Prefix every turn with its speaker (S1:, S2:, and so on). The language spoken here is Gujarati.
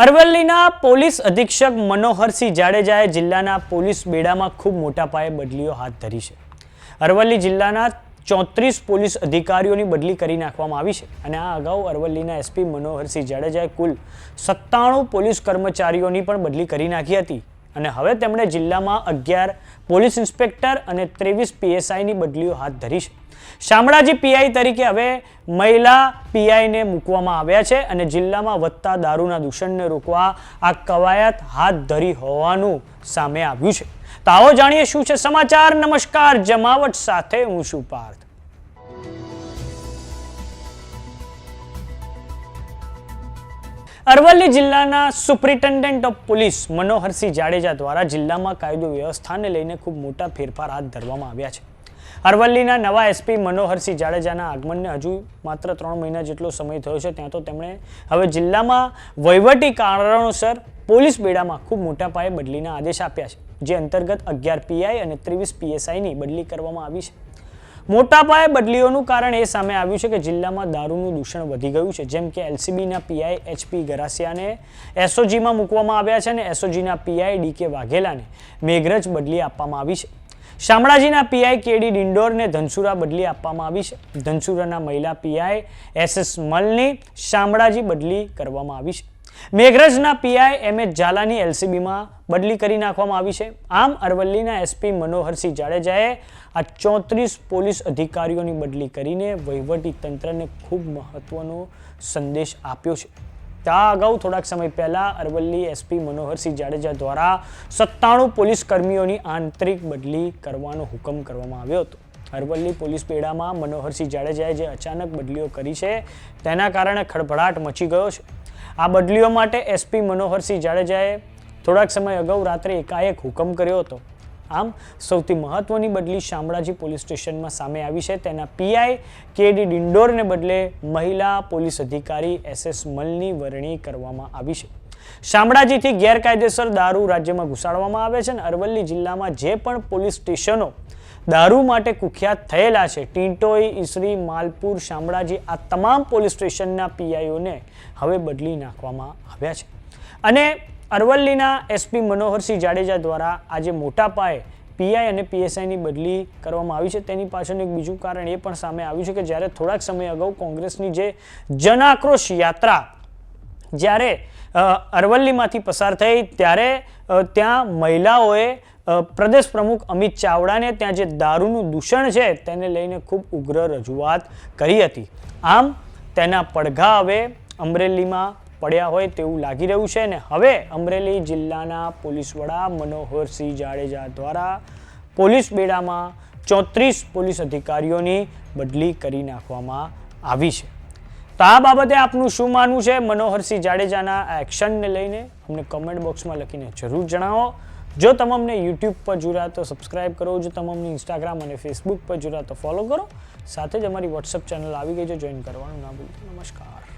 S1: અરવલ્લીના પોલીસ અધિક્ષક મનોહરસિંહ જાડેજાએ જિલ્લાના પોલીસ બેડામાં ખૂબ મોટા પાયે બદલીઓ હાથ ધરી છે. અરવલ્લી જિલ્લાના 34 પોલીસ અધિકારીઓની બદલી કરી નાખવામાં આવી છે અને આ અગાઉ અરવલ્લીના એસપી મનોહરસિંહ જાડેજાએ કુલ 97 પોલીસ કર્મચારીઓની પણ બદલી કરી નાખી હતી અને હવે તેમણે જિલ્લામાં 11 પોલીસ ઇન્સ્પેક્ટર અને 23 પીએસઆઈની બદલીઓ હાથ ધરી છે. શામળાજી પીઆઈ તરીકે હવે મહિલા પીઆઈને મૂકવામાં આવ્યા છે અને જિલ્લામાં વધતા દારૂના દૂષણને રોકવા આ કવાયત હાથ ધરી હોવાનું સામે આવ્યું છે. તો આવો જાણીએ શું છે સમાચાર. નમસ્કાર, જમાવટ સાથે હું છું પાર્થ. અરવલ્લી જિલ્લાના superintendent of police Manoharsinh Jadeja દ્વારા જિલ્લામાં કાયદો વ્યવસ્થાને લઈને ખૂબ મોટા ફેરફાર હાથ ધરવામાં આવ્યા છે. અરવલ્લીના નવા એસપી મનોહરસિંહ જાડેજાના આગમનને હજુ માત્ર 3 મહિના જેટલો સમય થયો છે, ત્યાં તો તેમણે હવે જિલ્લામાં વહીવટી કારણોસર પોલીસ બેડામાં ખૂબ મોટા પાયે બદલીના આદેશ આપ્યા છે, જે અંતર્ગત 11 પીઆઈ અને 23 પીએસઆઈની બદલી કરવામાં આવી છે. મોટા પાયે બદલીઓનું કારણ એ સામે આવ્યું છે કે જિલ્લામાં દારૂનું દૂષણ વધી ગયું છે. જેમ કે એલસીબીના પીઆઈ એચપી ગરાસિયાને એસઓજીમાં મૂકવામાં આવ્યા છે અને એસઓજીના પીઆઈ ડીકે વાઘેલાને મેઘરજ બદલી આપવામાં આવી છે. શામળાજીના પીઆઈ કેડી ડિંડોરને ધનસુરા બદલી આપવામાં આવી છે. ધનસુરાના મહિલા પીઆઈ એસએસ મલની શામળાજી બદલી કરવામાં આવી છે. મેઘરજના પીઆઈ એમએચ ઝાલાની એલસીબીમાં બદલી કરી નાખવામાં આવી છે. આમ અરવલ્લીના એસપી મનોહરસિંહ જાડેજાએ આ 34 પોલીસ અધિકારીઓની બદલી કરીને વહીવટી તંત્રને ખૂબ મહત્વનો સંદેશ આપ્યો છે. આ અગાઉ થોડાક સમય પહેલા અરવલ્લી એસપી મનોહરસિંહ જાડેજા દ્વારા 97 પોલીસ કર્મીઓની આંતરિક બદલી કરવાનો હુકમ કરવામાં આવ્યો હતો. અરવલ્લી પોલીસ બેડામાં મનોહરસિંહ જાડેજાએ જે અચાનક બદલીઓ કરી છે તેના કારણે ખળભળાટ મચી ગયો છે. આ બદલીઓ માટે એસપી મનોહરસિંહ જાડેજાએ થોડાક સમય અગાઉ રાત્રે એકાએક હુકમ કર્યો હતો. આમ સૌથી મહત્વની બદલી શામળાજી પોલીસ સ્ટેશનમાં સામે આવી છે. તેના પીઆઈ કેડી ડિંડોરને બદલે મહિલા પોલીસ અધિકારી એસએસ મલની વરણી કરવામાં આવી છે. શામળાજીથી ગેરકાયદેસર દારૂ રાજ્યમાં ઘુસાડવામાં આવે છે અને અરવલ્લી જિલ્લામાં જે પણ પોલીસ સ્ટેશનો દારૂ માટે કુખ્યાત થયેલા છે, ટીંટોઈ, ઈસરી, માલપુર, શામળાજી, આ તમામ પોલીસ સ્ટેશનના પીઆઈઓને હવે બદલી નાખવામાં આવ્યા છે. અને અરવલ્લીના એસપી મનોહરસિંહ જાડેજા દ્વારા આજે મોટા પાયે પીઆઈ અને પીએસઆઈની બદલી કરવામાં આવી છે. તેની પાછળનું એક બીજું કારણ એ પણ સામે આવ્યું છે કે જ્યારે થોડાક સમય અગાઉ કોંગ્રેસની જે જન આક્રોશ યાત્રા જ્યારે અરવલ્લીમાંથી પસાર થઈ ત્યારે ત્યાં મહિલાઓએ પ્રદેશ પ્રમુખ અમિત ચાવડાને ત્યાં જે દારૂનું દૂષણ છે તેને લઈને ખૂબ ઉગ્ર રજૂઆત કરી હતી. આમ તેના પડઘા હવે અમરેલીમાં પડ્યા હોય તેવું લાગી રહ્યું છે અને હવે અમરેલી જિલ્લાના પોલીસ વડા મનોહરસિંહ જાડેજા દ્વારા પોલીસ બેડામાં 34 પોલીસ અધિકારીઓની બદલી કરી નાખવામાં આવી છે. તો આ બાબતે આપનું શું માનવું છે મનોહરસિંહ જાડેજાના આ એક્શનને લઈને અમને કમેન્ટ બોક્સમાં લખીને જરૂર જણાવો. જો તમને યુટ્યુબ પર જોયા તો સબસ્ક્રાઇબ કરો, જો તમને ઇન્સ્ટાગ્રામ અને ફેસબુક પર જોયા તો ફોલો કરો. સાથે જ અમારી વોટ્સઅપ ચેનલ આવી ગઈ છે, જોઈન કરવાનું ના ભૂલતા. નમસ્કાર.